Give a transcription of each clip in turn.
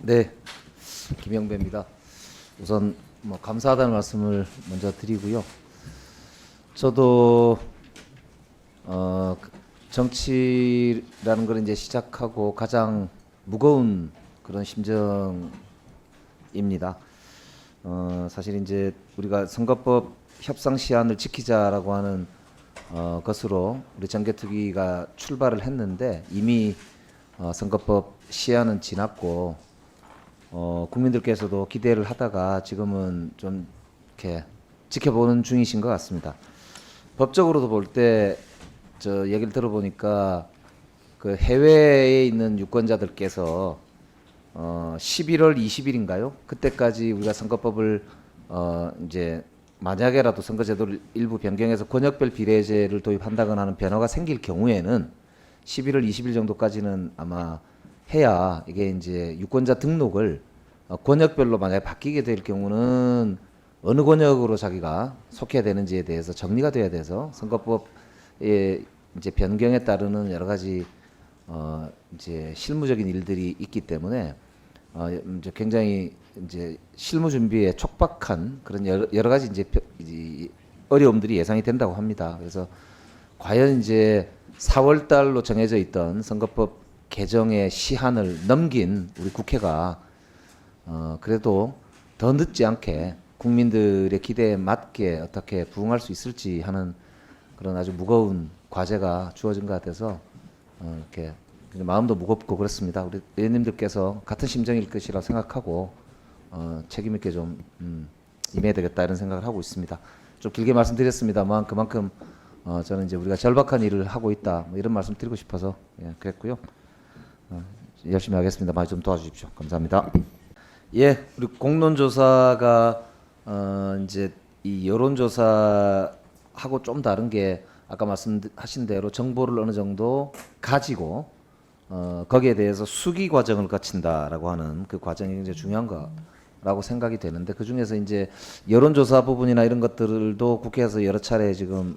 네, 김영배입니다. 우선 감사하다는 말씀을 먼저 드리고요. 저도 정치라는 걸 이제 시작하고 가장 무거운 그런 심정입니다. 사실 이제 우리가 선거법 협상 시한을 지키자라고 하는 것으로 우리 정개특위가 출발을 했는데 이미 선거법 시한은 지났고 국민들께서도 기대를 하다가 지금은 좀 이렇게 지켜보는 중이신 것 같습니다. 법적으로도 볼 때 저 얘기를 들어보니까 그 해외에 있는 유권자들께서 11월 20일인가요? 그때까지 우리가 선거법을 이제 만약에라도 선거제도를 일부 변경해서 권역별 비례제를 도입한다거나 하는 변화가 생길 경우에는 11월 20일 정도까지는 아마 해야 이게 이제 유권자 등록을 권역별로 만약에 바뀌게 될 경우는 어느 권역으로 자기가 속해야 되는지에 대해서 정리가 돼야 돼서 선거법의 이제 변경에 따르는 여러 가지 이제 실무적인 일들이 있기 때문에 이제 굉장히 이제 실무 준비에 촉박한 그런 여러 가지 이제 어려움들이 예상이 된다고 합니다. 그래서 과연 이제 4월 달로 정해져 있던 선거법 개정의 시한을 넘긴 우리 국회가 그래도 더 늦지 않게 국민들의 기대에 맞게 어떻게 부응할 수 있을지 하는 그런 아주 무거운 과제가 주어진 것 같아서 이렇게 마음도 무겁고 그렇습니다. 우리 의원님들께서 같은 심정일 것이라 생각하고 책임 있게 좀 임해야 되겠다 이런 생각을 하고 있습니다. 좀 길게 말씀드렸습니다만 그만큼 저는 이제 우리가 절박한 일을 하고 있다 이런 말씀 드리고 싶어서 그랬고요. 열심히 하겠습니다. 많이 좀 도와주십시오. 감사합니다. 예, 우리 공론조사가 이제 이 여론조사하고 좀 다른 게 아까 말씀하신 대로 정보를 어느 정도 가지고 거기에 대해서 수기 과정을 거친다라고 하는 그 과정이 굉장히 중요한 거라고 생각이 되는데 그 중에서 이제 여론조사 부분이나 이런 것들도 국회에서 여러 차례 지금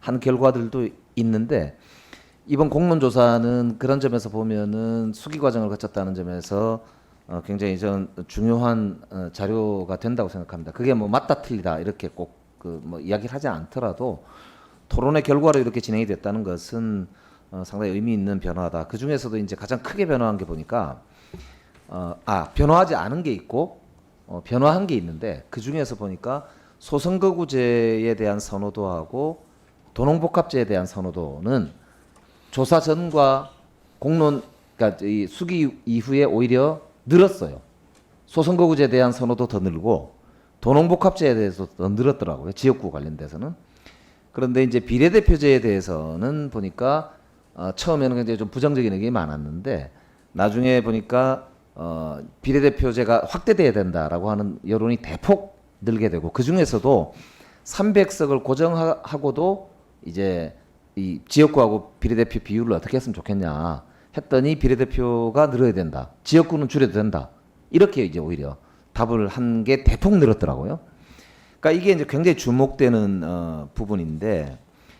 한 결과들도 있는데 이번 공론조사는 그런 점에서 보면은 수기 과정을 거쳤다는 점에서 굉장히 전 중요한 자료가 된다고 생각합니다. 그게 뭐 맞다 틀리다 이렇게 꼭 그 뭐 이야기를 하지 않더라도 토론의 결과로 이렇게 진행이 됐다는 것은 상당히 의미 있는 변화다. 그 중에서도 이제 가장 크게 변화한 게 보니까 변화하지 않은 게 있고 변화한 게 있는데 그 중에서 보니까 소선거구제에 대한 선호도하고 도농복합제에 대한 선호도는 조사 전과 공론 그러니까 이 수기 이후에 오히려 늘었어요. 소선거구제에 대한 선호도 더 늘고 도농복합제에 대해서 더 늘었더라고요. 지역구 관련돼서는. 그런데 이제 비례대표제에 대해서는 보니까 처음에는 굉장히 좀 부정적인 의견이 많았는데 나중에 보니까 비례대표제가 확대돼야 된다라고 하는 여론이 대폭 늘게 되고 그 중에서도 300석을 고정하고도 이제 이 지역구하고 비례대표 비율을 어떻게 했으면 좋겠냐 했더니 비례대표가 늘어야 된다. 지역구는 줄여도 된다. 이렇게 이제 오히려 답을 한 게 대폭 늘었더라고요. 그러니까 이게 이제 굉장히 주목되는 부분인데,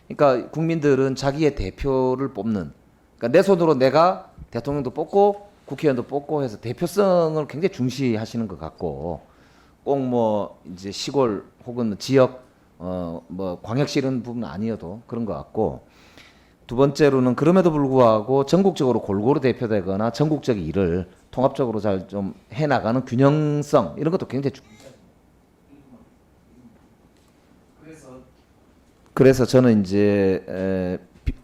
그러니까 국민들은 자기의 대표를 뽑는, 그러니까 내 손으로 내가 대통령도 뽑고 국회의원도 뽑고 해서 대표성을 굉장히 중시하시는 것 같고, 꼭 뭐 이제 시골 혹은 지역 뭐 광역시 이런 부분 아니어도 그런 것 같고, 두 번째로는 그럼에도 불구하고 전국적으로 골고루 대표되거나 전국적 일을 통합적으로 잘 좀 해나가는 균형성 이런 것도 굉장히 그래서 저는 이제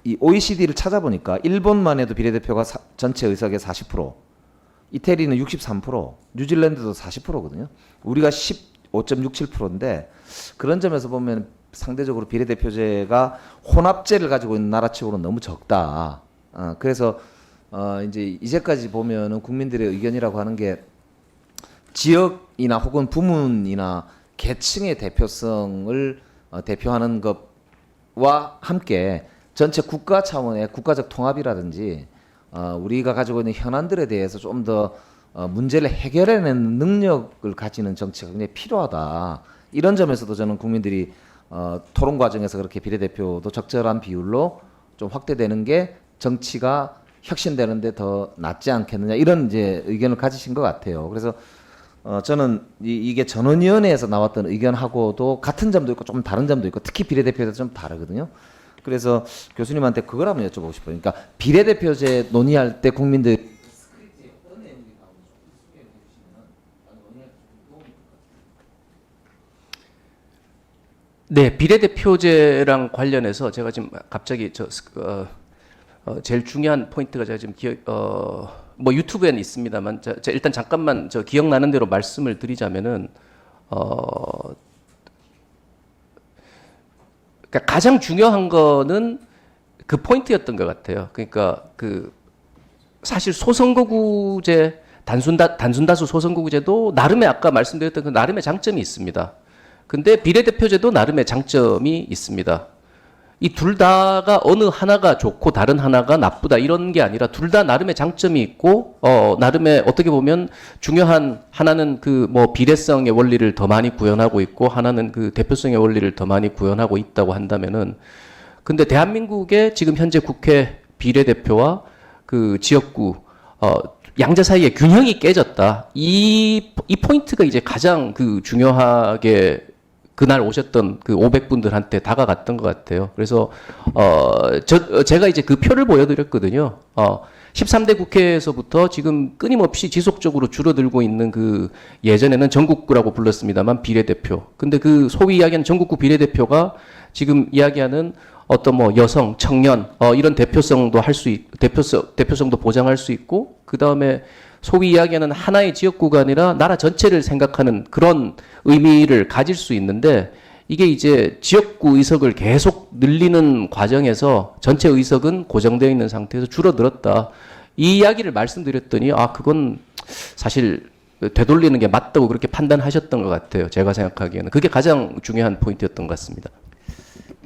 이 OECD를 찾아보니까 일본만 해도 비례대표가 전체 의석의 40%, 이태리는 63%, 뉴질랜드도 40%거든요. 우리가 15.67%인데 그런 점에서 보면 상대적으로 비례대표제가 혼합제를 가지고 있는 나라치고는 너무 적다. 그래서 이제 이제까지 보면은 국민들의 의견이라고 하는 게 지역이나 혹은 부문이나 계층의 대표성을 대표하는 것과 함께 전체 국가 차원의 국가적 통합이라든지 우리가 가지고 있는 현안들에 대해서 좀 더 문제를 해결해내는 능력을 가지는 정치가 굉장히 필요하다. 이런 점에서도 저는 국민들이 토론 과정에서 그렇게 비례대표도 적절한 비율로 좀 확대되는 게 정치가 혁신되는데 더 낫지 않겠느냐 이런 이제 의견을 가지신 것 같아요. 그래서 저는 이게 전원위원회에서 나왔던 의견하고도 같은 점도 있고 좀 다른 점도 있고 특히 비례대표제도 좀 다르거든요. 그래서 교수님한테 그걸 한번 여쭤보고 싶어요. 그러니까 비례대표제 논의할 때 국민들 네, 비례대표제랑 관련해서 제가 지금 갑자기 제일 중요한 포인트가 제가 지금 뭐 유튜브에는 있습니다만 자 일단 잠깐만 기억나는 대로 말씀을 드리자면은 그러니까 가장 중요한 거는 그 포인트였던 것 같아요. 그러니까 그 사실 소선거구제 단순다수 소선거구제도 나름의 아까 말씀드렸던 그 나름의 장점이 있습니다. 근데 비례대표제도 나름의 장점이 있습니다. 이 둘 다가 어느 하나가 좋고 다른 하나가 나쁘다 이런 게 아니라 둘 다 나름의 장점이 있고 나름의 어떻게 보면 중요한 하나는 그 뭐 비례성의 원리를 더 많이 구현하고 있고 하나는 그 대표성의 원리를 더 많이 구현하고 있다고 한다면은 근데 대한민국의 지금 현재 국회 비례대표와 그 지역구 양자 사이의 균형이 깨졌다. 이 포인트가 이제 가장 그 중요하게 그날 오셨던 그 500분들한테 다가갔던 것 같아요. 그래서 제가 이제 그 표를 보여드렸거든요. 13대 국회에서부터 지금 끊임없이 지속적으로 줄어들고 있는 그 예전에는 전국구라고 불렀습니다만 비례대표. 근데 그 소위 이야기하는 전국구 비례대표가 지금 이야기하는 어떤 뭐 여성, 청년 이런 대표성도 대표성도 보장할 수 있고 그 다음에 소위 이야기하는 하나의 지역구가 아니라 나라 전체를 생각하는 그런 의미를 가질 수 있는데 이게 이제 지역구 의석을 계속 늘리는 과정에서 전체 의석은 고정되어 있는 상태에서 줄어들었다. 이 이야기를 말씀드렸더니 그건 사실 되돌리는 게 맞다고 그렇게 판단하셨던 것 같아요. 제가 생각하기에는. 그게 가장 중요한 포인트였던 것 같습니다.